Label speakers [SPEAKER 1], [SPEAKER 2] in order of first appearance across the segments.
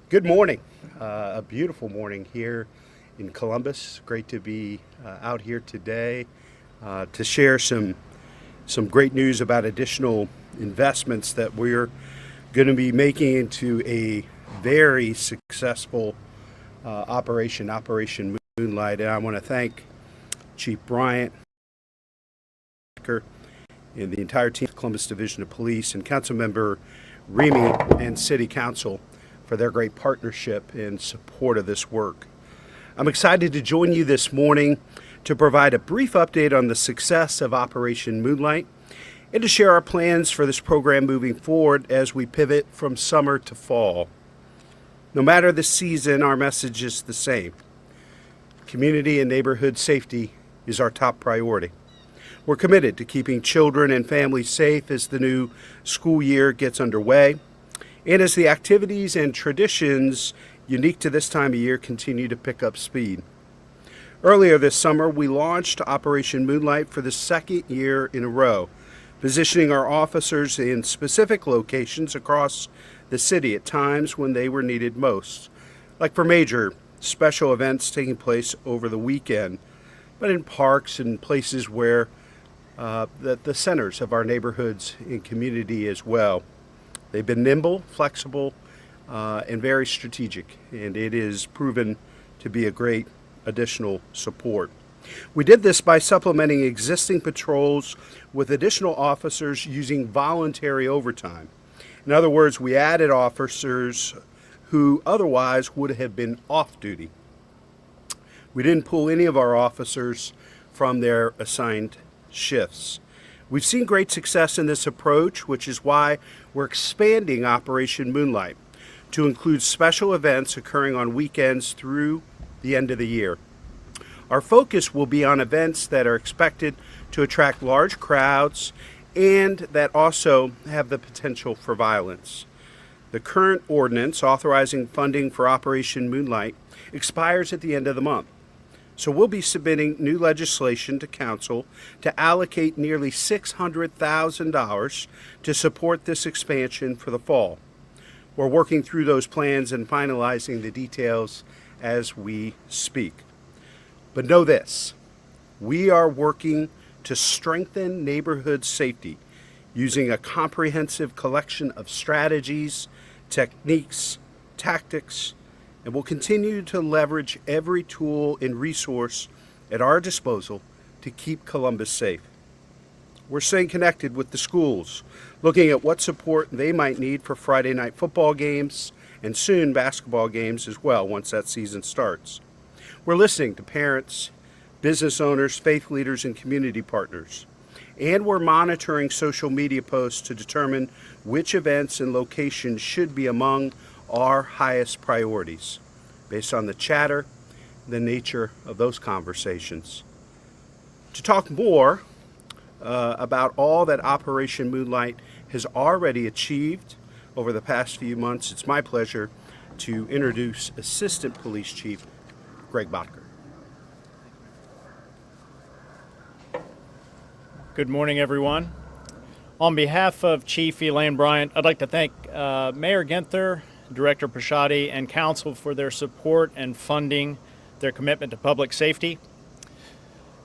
[SPEAKER 1] Good morning. A beautiful morning here in Columbus. Great to be out here today to share some great news about additional investments that we're going to be making into a very successful Operation Moonlight. And I want to thank Chief Bryant and the entire team of Columbus Division of Police and Councilmember Remy and City Council for their great partnership and support of this work. I'm excited to join you this morning to provide a brief update on the success of Operation Moonlight and to share our plans for this program moving forward as we pivot from summer to fall. No matter the season, our message is the same. Community and neighborhood safety is our top priority. We're committed to keeping children and families safe as the new school year gets underway and as the activities and traditions unique to this time of year continue to pick up speed. Earlier this summer, we launched Operation Moonlight for the second year in a row, positioning our officers in specific locations across the city at times when they were needed most, like for major special events taking place over the weekend, but in parks and places where the centers of our neighborhoods and community as well. They've been nimble, flexible, and very strategic, and it is proven to be a great additional support. We did this by supplementing existing patrols with additional officers using voluntary overtime. In other words, we added officers who otherwise would have been off duty. We didn't pull any of our officers from their assigned shifts. We've seen great success in this approach, which is why we're expanding Operation Moonlight to include special events occurring on weekends through the end of the year. Our focus will be on events that are expected to attract large crowds and that also have the potential for violence. The current ordinance authorizing funding for Operation Moonlight expires at the end of the month. So we'll be submitting new legislation to Council to allocate nearly $600,000 to support this expansion for the fall. We're working through those plans and finalizing the details as we speak. But know this, we are working to strengthen neighborhood safety using a comprehensive collection of strategies, techniques, tactics, and we'll continue to leverage every tool and resource at our disposal to keep Columbus safe. We're staying connected with the schools, looking at what support they might need for Friday night football games and soon basketball games as well once that season starts. We're listening to parents, business owners, faith leaders, and community partners. And we're monitoring social media posts to determine which events and locations should be among our highest priorities based on the chatter, the nature of those conversations. To talk more about all that Operation Moonlight has already achieved over the past few months, it's my pleasure to introduce Assistant Police Chief Greg Botker.
[SPEAKER 2] Good morning, everyone. On behalf of Chief Elaine Bryant, I'd like to thank Mayor Ginther, Director Prashadi, and Council for their support and funding, their commitment to public safety.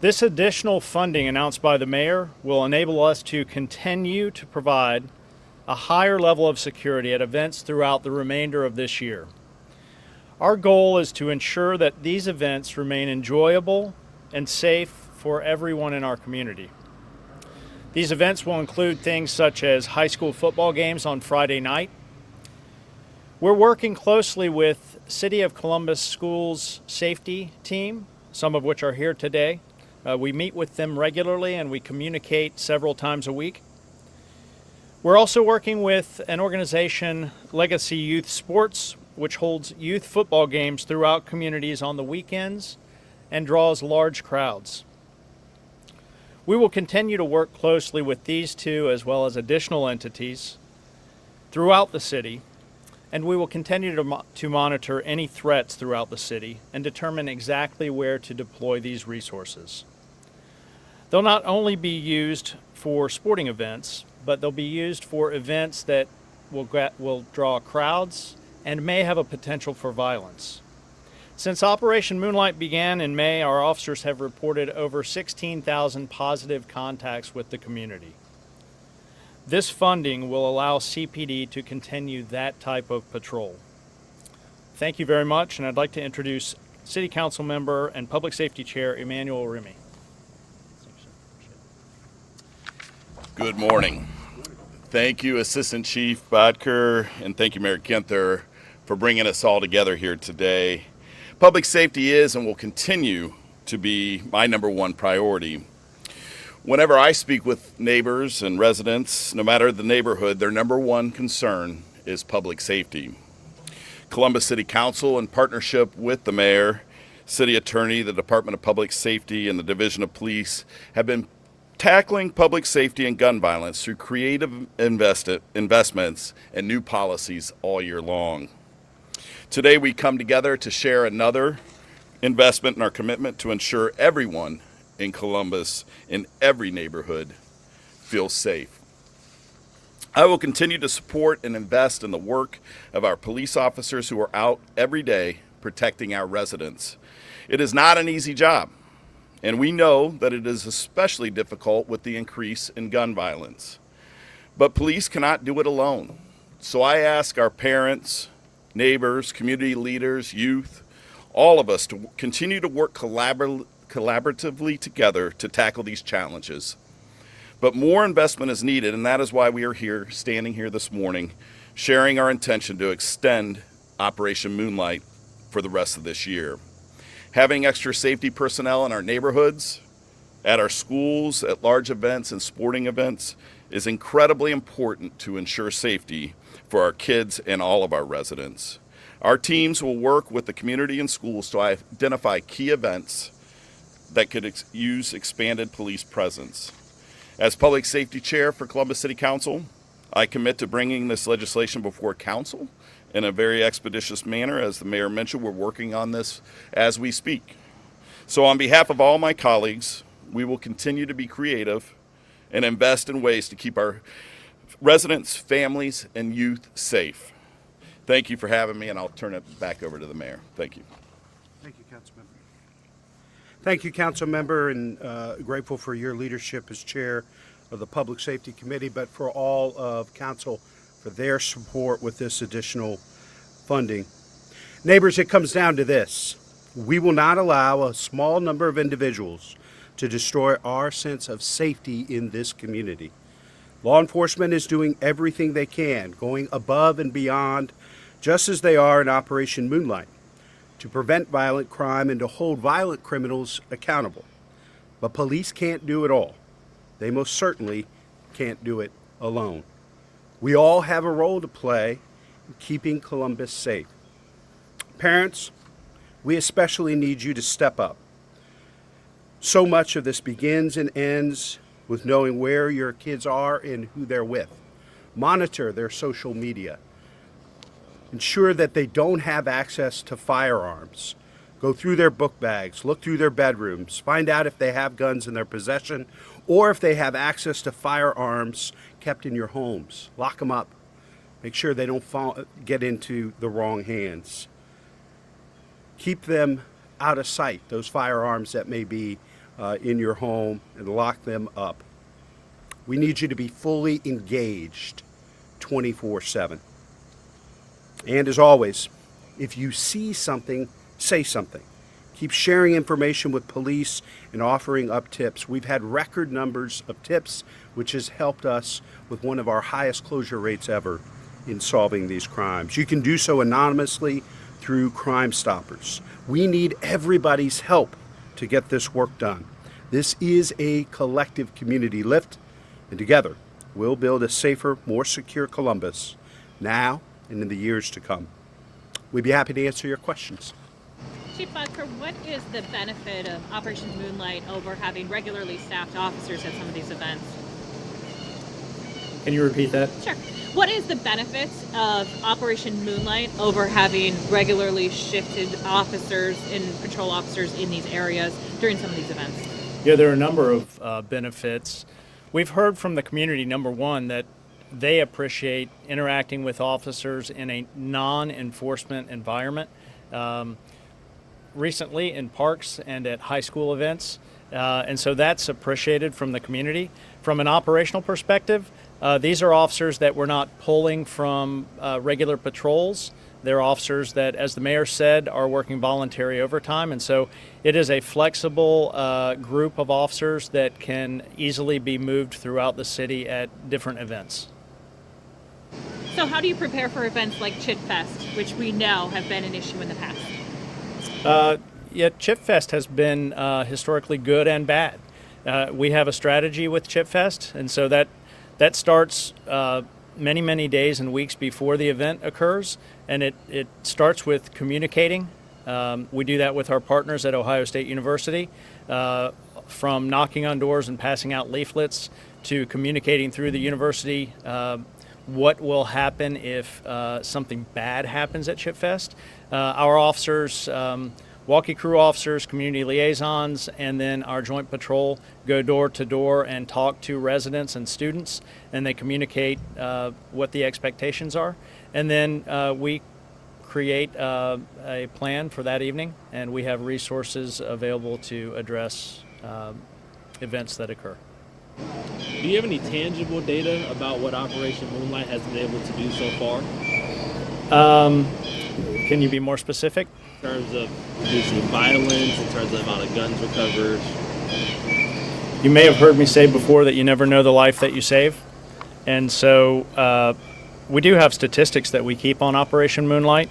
[SPEAKER 2] This additional funding announced by the Mayor will enable us to continue to provide a higher level of security at events throughout the remainder of this year. Our goal is to ensure that these events remain enjoyable and safe for everyone in our community. These events will include things such as high school football games on Friday night. We're working closely with City of Columbus Schools safety team, some of which are here today. We meet with them regularly and we communicate several times a week. We're also working with an organization, Legacy Youth Sports, which holds youth football games throughout communities on the weekends and draws large crowds. We will continue to work closely with these two as well as additional entities throughout the city, and we will continue to monitor any threats throughout the city and determine exactly where to deploy these resources. They'll not only be used for sporting events, but they'll be used for events that will draw crowds and may have a potential for violence. Since Operation Moonlight began in May, our officers have reported over 16,000 positive contacts with the community. This funding will allow CPD to continue that type of patrol. Thank you very much, and I'd like to introduce City Council Member and Public Safety Chair Emmanuel Remy.
[SPEAKER 3] Good morning. Thank you, Assistant Chief Bodker, and thank you, Mayor Ginther, for bringing us all together here today. Public safety is and will continue to be my number one priority. Whenever I speak with neighbors and residents, no matter the neighborhood, their number one concern is public safety. Columbus City Council, in partnership with the mayor, city attorney, the Department of Public Safety, and the Division of Police, have been tackling public safety and gun violence through creative investments and new policies all year long. Today we come together to share another investment in our commitment to ensure everyone in Columbus, in every neighborhood, feels safe. I will continue to support and invest in the work of our police officers who are out every day protecting our residents. It is not an easy job, and we know that it is especially difficult with the increase in gun violence. But police cannot do it alone. So I ask our parents, neighbors, community leaders, youth, all of us to continue to work collaboratively together to tackle these challenges. But more investment is needed, and that is why we are here, standing here this morning, sharing our intention to extend Operation Moonlight for the rest of this year. Having extra safety personnel in our neighborhoods, at our schools, at large events and sporting events is incredibly important to ensure safety for our kids and all of our residents. Our teams will work with the community and schools to identify key events that could use expanded police presence. As Public Safety Chair for Columbus City Council, I commit to bringing this legislation before Council in a very expeditious manner. As the Mayor mentioned, we're working on this as we speak. So on behalf of all my colleagues, we will continue to be creative and invest in ways to keep our residents, families, and youth safe. Thank you for having me, and I'll turn it back over to the mayor. Thank you.
[SPEAKER 1] Thank you, Councilmember. Thank you, Councilmember, and grateful for your leadership as chair of the Public Safety Committee, but for all of Council for their support with this additional funding. Neighbors, it comes down to this. We will not allow a small number of individuals to destroy our sense of safety in this community. Law enforcement is doing everything they can, going above and beyond, just as they are in Operation Moonlight, to prevent violent crime and to hold violent criminals accountable. But police can't do it all. They most certainly can't do it alone. We all have a role to play in keeping Columbus safe. Parents, we especially need you to step up. So much of this begins and ends with knowing where your kids are and who they're with. Monitor their social media. Ensure that they don't have access to firearms. Go through their book bags, look through their bedrooms, find out if they have guns in their possession or if they have access to firearms kept in your homes. Lock them up. Make sure they don't get into the wrong hands. Keep them out of sight, those firearms that may be in your home, and lock them up. We need you to be fully engaged 24/7. And as always, if you see something, say something. Keep sharing information with police and offering up tips. We've had record numbers of tips, which has helped us with one of our highest closure rates ever in solving these crimes. You can do so anonymously through Crime Stoppers. We need everybody's help to get this work done. This is a collective community lift, and together we'll build a safer, more secure Columbus now and in the years to come. We'd be happy to answer your questions.
[SPEAKER 4] Chief Bodker, what is the benefit of Operation Moonlight over having regularly staffed officers at some of these events?
[SPEAKER 2] Can you repeat that?
[SPEAKER 4] Sure. What is the benefit of Operation Moonlight over having regularly shifted officers and patrol officers in these areas during some of these events?
[SPEAKER 2] Yeah, there are a number of benefits. We've heard from the community, number one, that They appreciate interacting with officers in a non-enforcement environment. Recently in parks and at high school events, and so that's appreciated from the community. From an operational perspective, these are officers that we're not pulling from regular patrols. They're officers that, as the mayor said, are working voluntary overtime, and so it is a flexible group of officers that can easily be moved throughout the city at different events.
[SPEAKER 4] So how do you prepare for events like Chit Fest, which we know have been an issue in the past?
[SPEAKER 2] Yeah, Chip Fest has been historically good and bad. We have a strategy with Chip Fest, and so that starts many days and weeks before the event occurs, and it starts with communicating. We do that with our partners at Ohio State University, from knocking on doors and passing out leaflets to communicating through the university what will happen if something bad happens at Chip Fest. Our officers, walkie crew officers, community liaisons, and then our joint patrol go door to door and talk to residents and students, and they communicate what the expectations are. And then we create a plan for that evening, and we have resources available to address events that occur.
[SPEAKER 5] Do you have any tangible data about what Operation Moonlight has been able to do so far?
[SPEAKER 2] Can you be more specific?
[SPEAKER 5] In terms of reducing violence, in terms of the amount of guns recovered?
[SPEAKER 2] You may have heard me say before that you never know the life that you save. And so we do have statistics that we keep on Operation Moonlight.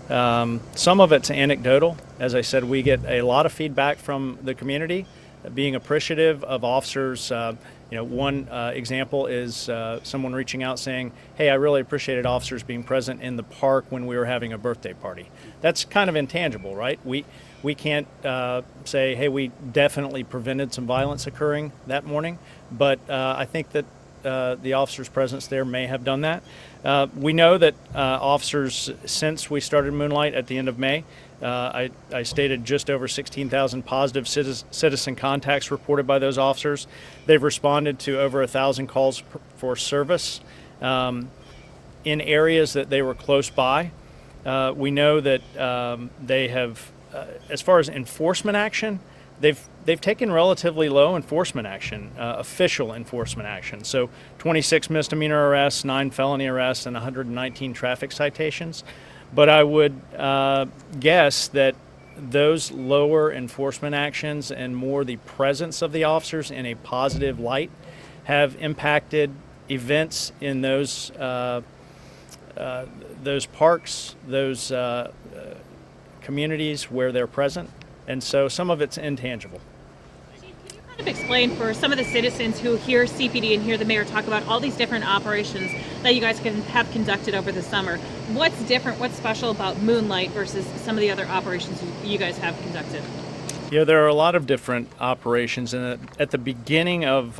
[SPEAKER 2] Some of it's anecdotal. As I said, we get a lot of feedback from the community, being appreciative of officers. One example is someone reaching out saying, hey, I really appreciated officers being present in the park when we were having a birthday party. That's kind of intangible, right? We can't say, hey, we definitely prevented some violence occurring that morning, but I think that the officers' presence there may have done that. We know that officers, since we started Moonlight at the end of May, I stated just over 16,000 positive citizen contacts reported by those officers. They've responded to over 1,000 calls for service in areas that they were close by. We know that they have, as far as enforcement action, they've taken relatively low enforcement action, official enforcement action. So 26 misdemeanor arrests, 9 felony arrests, and 119 traffic citations. But I would guess that those lower enforcement actions and more the presence of the officers in a positive light have impacted events in those parks, those communities where they're present. And so some of it's intangible.
[SPEAKER 4] Chief, can you kind of explain for some of the citizens who hear CPD and hear the mayor talk about all these different operations that you guys have conducted over the summer, what's different, what's special about Moonlight versus some of the other operations you guys have conducted?
[SPEAKER 2] Yeah, there are a lot of different operations, and at the beginning of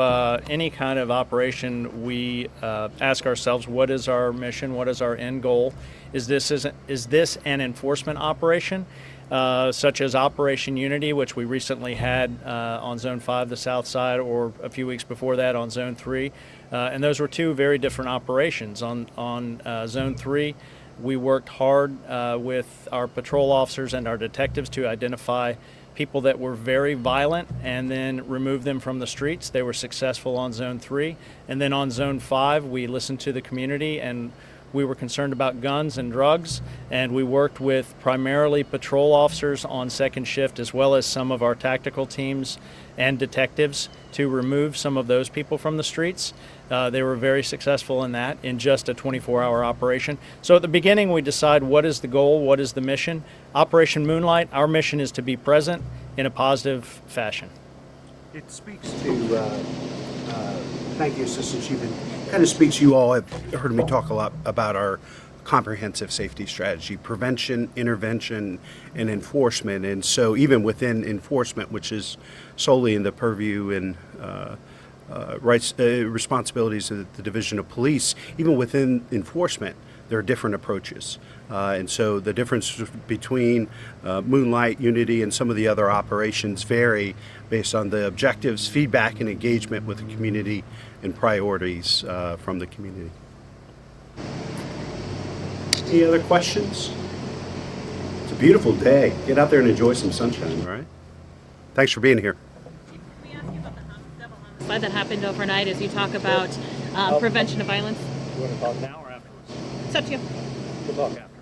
[SPEAKER 2] any kind of operation, we ask ourselves, what is our mission? What is our end goal? Is this an enforcement operation? Such as Operation Unity, which we recently had on Zone 5, the south side, or a few weeks before that on Zone 3. And those were two very different operations. On Zone 3, we worked hard with our patrol officers and our detectives to identify people that were very violent and then remove them from the streets. They were successful on Zone 3. And then on Zone 5, we listened to the community, and we were concerned about guns and drugs, and we worked with primarily patrol officers on second shift, as well as some of our tactical teams and detectives, to remove some of those people from the streets. They were very successful in that in just a 24-hour operation. So at the beginning, we decide what is the goal, what is the mission. Operation Moonlight, our mission is to be present in a positive fashion.
[SPEAKER 1] It speaks to, thank you, Assistant Chief. It kind of speaks, you all have heard me talk a lot about our comprehensive safety strategy, prevention, intervention, and enforcement. And so even within enforcement, which is solely in the purview and responsibilities of the Division of Police, even within enforcement, there are different approaches. And so the difference between Moonlight, Unity, and some of the other operations vary based on the objectives, feedback, and engagement with the community and priorities from the community. Any other questions? It's a beautiful day. Get out there and enjoy some sunshine, all right? Thanks for being here.
[SPEAKER 4] Can we ask you about the double homicide that happened overnight as you talk about prevention of violence?
[SPEAKER 2] You want to talk now or afterwards?
[SPEAKER 4] It's up to you.
[SPEAKER 2] We'll talk after.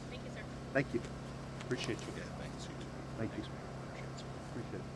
[SPEAKER 4] Thank you, sir.
[SPEAKER 1] Thank you. Appreciate you. Thank you. Appreciate it.